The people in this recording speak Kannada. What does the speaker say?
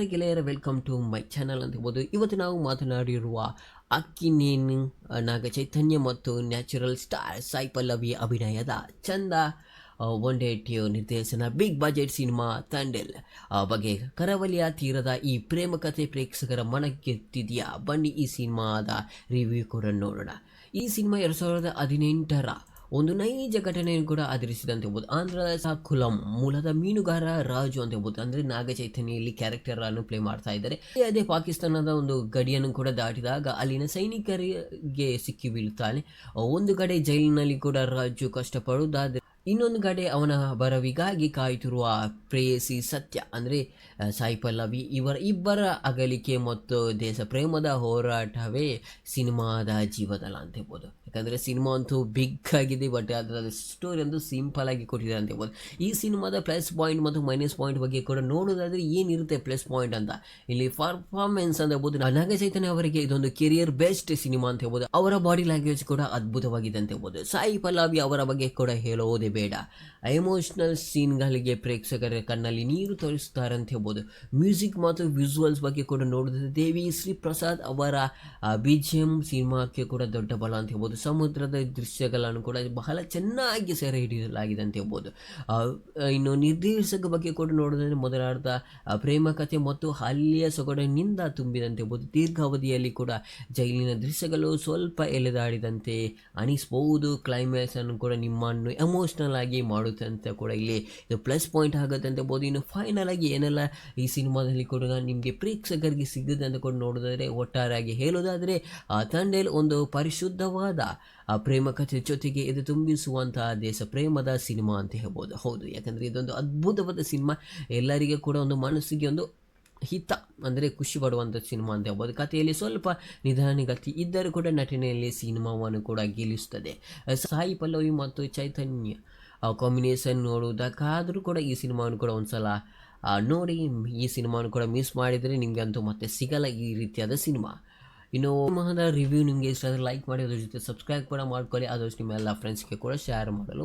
ಗೆಳೆಯರ ವೆಲ್ಕಮ್ ಟು ಮೈ ಚಾನಲ್ ಅಂತ ಹೇಳ್ಬೋದು. ಇವತ್ತು ನಾವು ಮಾತನಾಡಿರುವ ಅಕ್ಕಿನೇನಿ ನಾಗ ಚೈತನ್ಯ ಮತ್ತು ನ್ಯಾಚುರಲ್ ಸ್ಟಾರ್ ಸಾಯಿ ಪಲ್ಲವಿ ಅಭಿನಯದ ಚಂದ ಒನ್ ಡೇ ನಿರ್ದೇಶನ ಬಿಗ್ ಬಜೆಟ್ ಸಿನಿಮಾ ತಂಡೆಲ್ ಬಗ್ಗೆ ಕರಾವಳಿಯ ತೀರದ ಈ ಪ್ರೇಮ ಕಥೆ ಪ್ರೇಕ್ಷಕರ ಮನಗೆತ್ತಿದೆಯಾ? ಬನ್ನಿ ಈ ಸಿನಿಮಾದ ರಿವ್ಯೂ ಕೂಡ ನೋಡೋಣ. ಈ ಸಿನಿಮಾ 2018ರ ಒಂದು ನೈಜ ಘಟನೆಯನ್ನು ಕೂಡ ಆಧರಿಸಿದಂತೆ ಹೇಳ್ಬೋದು. ಆಂಧ್ರದ ಕುಲಂ ಮೂಲದ ಮೀನುಗಾರ ರಾಜು ಅಂತ ಹೇಳ್ಬೋದು, ಅಂದರೆ ನಾಗ ಚೈತನ್ಯಲ್ಲಿ ಕ್ಯಾರೆಕ್ಟರ್ ಅನ್ನು ಪ್ಲೇ ಮಾಡ್ತಾ ಇದ್ದಾರೆ. ಅದೇ ಪಾಕಿಸ್ತಾನದ ಒಂದು ಗಡಿಯನ್ನು ಕೂಡ ದಾಟಿದಾಗ ಅಲ್ಲಿನ ಸೈನಿಕರಿಗೆ ಸಿಕ್ಕಿ ಬೀಳುತ್ತಾನೆ. ಒಂದು ಕಡೆ ಜೈಲಿನಲ್ಲಿ ಕೂಡ ರಾಜು ಕಷ್ಟಪಡುವುದಾದರೆ ಇನ್ನೊಂದು ಕಡೆ ಅವನ ಬರವಿಗಾಗಿ ಕಾಯುತ್ತಿರುವ ಪ್ರೇಯಸಿ ಸತ್ಯ ಅಂದರೆ ಸಾಯಿ ಪಲ್ಲವಿ ಇಬ್ಬರ ಅಗಲಿಕೆ ಮತ್ತು ದೇಶ ಪ್ರೇಮದ ಹೋರಾಟವೇ ಸಿನಿಮಾದ ಜೀವದಲ್ಲ ಅಂತ ಹೇಳ್ಬೋದು. ಯಾಕಂದರೆ ಸಿನಿಮಾ ಅಂತೂ ಬಿಗ್ ಆಗಿದೆ, ಬಟ್ ಅದರ ಸ್ಟೋರಿ ಅಂತೂ ಸಿಂಪಲ್ ಆಗಿ ಕೊಟ್ಟಿದ್ದಾರೆ ಅಂತ ಹೇಳ್ಬೋದು. ಈ ಸಿನಿಮಾದ ಪ್ಲಸ್ ಪಾಯಿಂಟ್ ಮತ್ತು ಮೈನಸ್ ಪಾಯಿಂಟ್ ಬಗ್ಗೆ ಕೂಡ ನೋಡೋದಾದರೆ ಏನಿರುತ್ತೆ ಪ್ಲಸ್ ಪಾಯಿಂಟ್ ಅಂತ, ಇಲ್ಲಿ ಪರ್ಫಾರ್ಮೆನ್ಸ್ ಅಂತ ಹೇಳ್ಬೋದು. ನಾಗ ಚೈತನ್ಯ ಅವರಿಗೆ ಇದೊಂದು ಕೆರಿಯರ್ ಬೆಸ್ಟ್ ಸಿನಿಮಾ ಅಂತ ಹೇಳ್ಬೋದು. ಅವರ ಬಾಡಿ ಲ್ಯಾಂಗ್ವೇಜ್ ಕೂಡ ಅದ್ಭುತವಾಗಿದೆ ಅಂತ ಹೇಳ್ಬೋದು. ಸಾಯಿ ಪಲ್ಲವಿ ಅವರ ಬಗ್ಗೆ ಕೂಡ ಹೇಳೋದೇ ಬೇಡ. ಎಮೋಷನಲ್ ಸೀನ್ಗಳಿಗೆ ಪ್ರೇಕ್ಷಕರ ಕಣ್ಣಲ್ಲಿ ನೀರು ತೋರಿಸುತ್ತಾರೆ ಅಂತ ಹೇಳ್ಬೋದು. ಮ್ಯೂಸಿಕ್ ಮತ್ತು ವಿಜುವಲ್ಸ್ ಬಗ್ಗೆ ಕೂಡ ನೋಡಿದ್ರೆ ದೇವಿ ಶ್ರೀ ಪ್ರಸಾದ್ ಅವರ BGM ಸಿನಿಮಾಕ್ಕೆ ಕೂಡ ದೊಡ್ಡ ಬಲ ಅಂತ ಹೇಳ್ಬೋದು. ಸಮುದ್ರದ ದೃಶ್ಯಗಳನ್ನು ಕೂಡ ಬಹಳ ಚೆನ್ನಾಗಿ ಸೆರೆ ಹಿಡಿಯಲಾಗಿದೆ ಅಂತ ಹೇಳ್ಬೋದು. ಇನ್ನು ನಿರ್ದೇಶಕ ಬಗ್ಗೆ ಕೂಡ ನೋಡೋದಾದ್ರೆ ಮೊದಲಾದ ಪ್ರೇಮ ಕಥೆ ಮತ್ತು ಹಳ್ಳಿಯ ಸೊಗಡಿನಿಂದ ತುಂಬಿದಂತೆ ಹೇಳ್ಬೋದು. ದೀರ್ಘಾವಧಿಯಲ್ಲಿ ಕೂಡ ಜೈಲಿನ ದೃಶ್ಯಗಳು ಸ್ವಲ್ಪ ಎಳೆದಾಡಿದಂತೆ ಅನಿಸ್ಬಹುದು. ಕ್ಲೈಮ್ಯಾಕ್ಸ್ ಅನ್ನು ಕೂಡ ನಿಮ್ಮನ್ನು ಎಮೋಷನಲ್ ಆಗಿ ಮಾಡುತ್ತೆ ಅಂತ ಕೂಡ ಇಲ್ಲಿ ಇದು ಪ್ಲಸ್ ಪಾಯಿಂಟ್ ಆಗುತ್ತೆ ಅಂತ ಹೇಳ್ಬೋದು. ಇನ್ನು ಫೈನಲ್ ಆಗಿ ಏನೆಲ್ಲ ಈ ಸಿನಿಮಾದಲ್ಲಿ ಕೂಡ ನಿಮಗೆ ಪ್ರೇಕ್ಷಕರಿಗೆ ಸಿಗುತ್ತೆ ಅಂತ ಕೂಡ ನೋಡೋದಾದರೆ, ಒಟ್ಟಾರೆಯಾಗಿ ಹೇಳೋದಾದರೆ ತಂಡೇಲ್ ಒಂದು ಪರಿಶುದ್ಧವಾದ ಪ್ರೇಮ ಕಥೆ ಜೊತೆಗೆ ಇದು ತುಂಬಿಸುವಂತಹ ದೇಶ ಪ್ರೇಮದ ಸಿನಿಮಾ ಅಂತ ಹೇಳ್ಬೋದು. ಹೌದು, ಯಾಕಂದರೆ ಇದೊಂದು ಅದ್ಭುತವಾದ ಸಿನಿಮಾ, ಎಲ್ಲರಿಗೆ ಕೂಡ ಒಂದು ಮನಸ್ಸಿಗೆ ಒಂದು ಹಿತ ಅಂದರೆ ಖುಷಿ ಪಡುವಂಥ ಸಿನಿಮಾ ಅಂತ ಹೇಳ್ಬೋದು. ಕಥೆಯಲ್ಲಿ ಸ್ವಲ್ಪ ನಿಧಾನಗತಿ ಇದ್ದರೂ ಕೂಡ ನಟನೆಯಲ್ಲಿ ಸಿನಿಮಾವನ್ನು ಕೂಡ ಗೆಲ್ಲಿಸುತ್ತದೆ. ಸಾಯಿ ಪಲ್ಲವಿ ಮತ್ತು ಚೈತನ್ಯ ಕಾಂಬಿನೇಷನ್ ನೋಡುವುದಕ್ಕಾದರೂ ಕೂಡ ಈ ಸಿನಿಮಾವನ್ನು ಕೂಡ ಒಂದ್ಸಲ ನೋಡಿ. ಈ ಸಿನಿಮಾವನ್ನು ಕೂಡ ಮಿಸ್ ಮಾಡಿದರೆ ನಿಮಗೆ ಅಂತೂ ಮತ್ತೆ ಸಿಗಲ್ಲ ಈ ರೀತಿಯಾದ ಸಿನಿಮಾ. ಇನ್ನು ಸಿನಿಮಾದ ರಿವ್ಯೂ ನಿಮಗೆ ಇಷ್ಟ ಆದರೆ ಲೈಕ್ ಮಾಡಿ, ಅದ್ರ ಜೊತೆ ಸಬ್ಸ್ಕ್ರೈಬ್ ಕೂಡ ಮಾಡ್ಕೊಳ್ಳಿ. ಆದಷ್ಟು ನಿಮ್ಮ ಎಲ್ಲ ಫ್ರೆಂಡ್ಸ್ಗೆ ಕೂಡ ಶೇರ್ ಮಾಡಲು